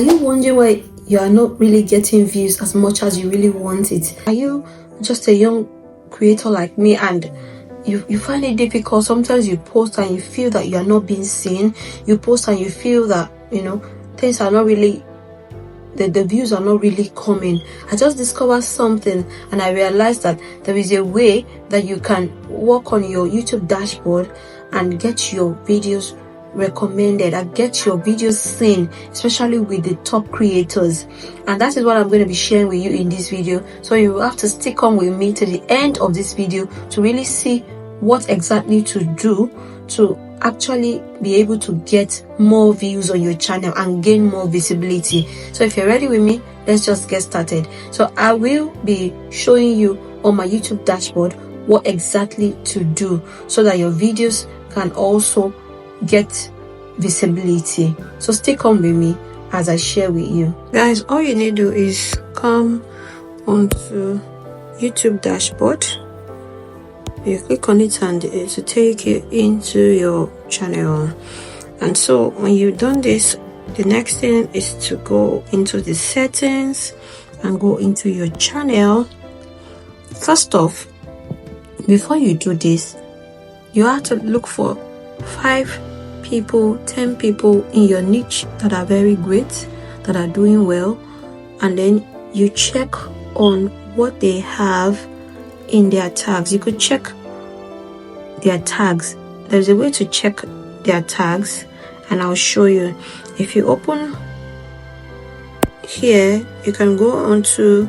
Are you wondering why you are not really getting views as much as you really want it? Are you just a young creator like me and you find it difficult? Sometimes you post and you feel that you are not being seen. You post and you feel that, things are not really, the views are not really coming. I just discovered something and I realized that there is a way that you can work on your YouTube dashboard and get your videos recommended and get your videos seen, especially with the top creators. And that is what I'm going to be sharing with you in this video. So you will have to stick on with me to the end of this video to really see what exactly to do to actually be able to get more views on your channel and gain more visibility. So if you're ready with me, let's just get started. So I will be showing you on my YouTube dashboard what exactly to do so that your videos can also get visibility. So stick on with me as I share with you. Guys, all you need to do is come onto YouTube dashboard. You click on it and it will take you into your channel. And so when you've done this, the next thing is to go into the settings and go into your channel. First off, before you do this, you have to look for 5 people, 10 people in your niche that are very great, that are doing well, and then you check on what they have in their tags. You could check their tags. There's a way to check their tags and I'll show you. If you open here, you can go onto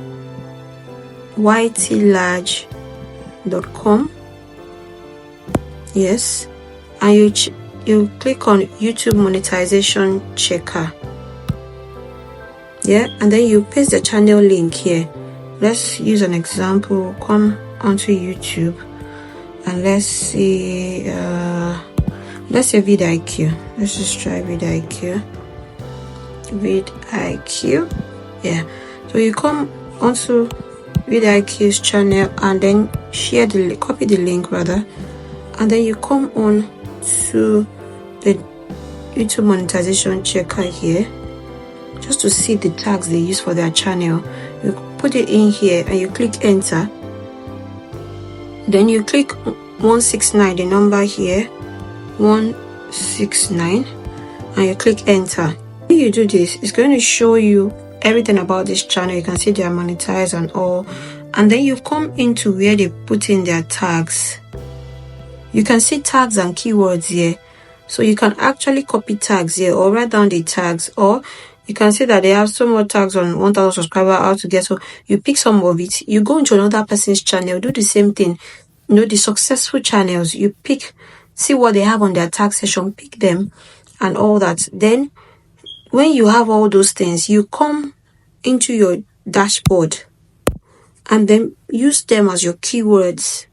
ytlarge.com. Yes, and you click on YouTube monetization checker. Yeah, and then you paste the channel link here. Let's use an example. Come onto YouTube and let's see vidIQ. Let's just try vidIQ. Yeah, so you come onto vidIQ's channel and then copy the link rather, and then you come on to the YouTube monetization checker here just to see the tags they use for their channel. You put it in here and you click enter. Then you click 169, the number here, 169, and you click enter. When you do this, it's going to show you everything about this channel. You can see they are monetized and all. And then you come into where they put in their tags. You can see tags and keywords here. So you can actually copy tags here or write down the tags, or you can see that they have some more tags on 1,000 subscribers, how to get. So you pick some of it, you go into another person's channel, do the same thing. The successful channels, you pick, see what they have on their tag section, pick them and all that. Then when you have all those things, you come into your dashboard and then use them as your keywords.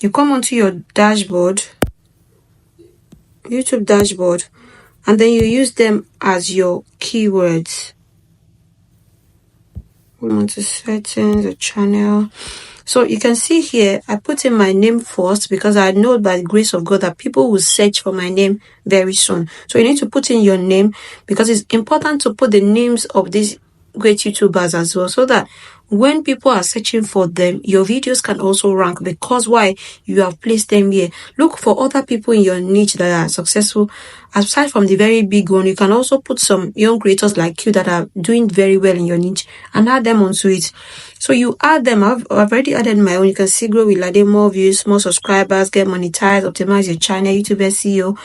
You come onto your dashboard, YouTube dashboard, and then you use them as your keywords. Go onto settings, the channel. So you can see here, I put in my name first because I know by the grace of God that people will search for my name very soon. So you need to put in your name because it's important to put the names of these great YouTubers as well, so that when people are searching for them, your videos can also rank because why you have placed them here. Look for other people in your niche that are successful. Aside from the very big one, you can also put some young creators like you that are doing very well in your niche and add them onto it. So you add them. I've already added my own. You can see grow with Lade, more views, more subscribers, get monetized, optimize your channel, YouTube SEO,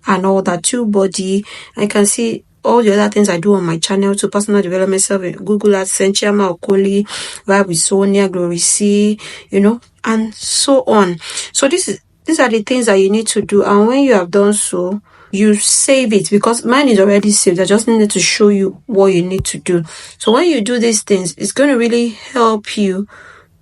and all that. TubeBuddy. I can see all the other things I do on my channel to personal development, self, Google AdSense, Chiama Okoli, Vibe with Sonia, Glory C, and so on. So these are the things that you need to do. And when you have done so, you save it because mine is already saved. I just needed to show you what you need to do. So when you do these things, it's going to really help you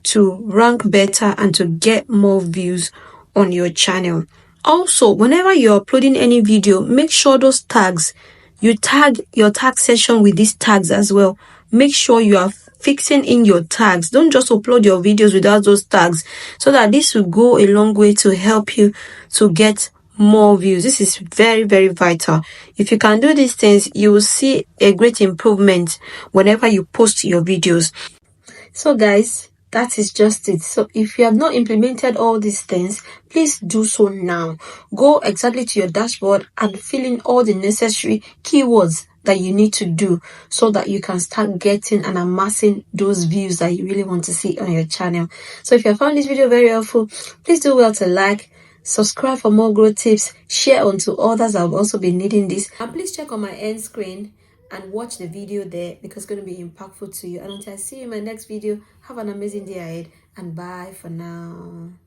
to rank better and to get more views on your channel. Also, whenever you're uploading any video, make sure those tags, you tag your tag section with these tags as well. Make sure you are fixing in your tags. Don't just upload your videos without those tags, so that this will go a long way to help you to get more views. This is very, very vital. If you can do these things, you will see a great improvement whenever you post your videos. So guys, that is just it. So if you have not implemented all these things, please do so now. Go exactly to your dashboard and fill in all the necessary keywords that you need to do so that you can start getting and amassing those views that you really want to see on your channel. So if you have found this video very helpful, please do well to like, subscribe for more growth tips, share on to others that will also be needing this, and please check on my end screen and watch the video there because it's going to be impactful to you. And until I see you in my next video, have an amazing day ahead and bye for now.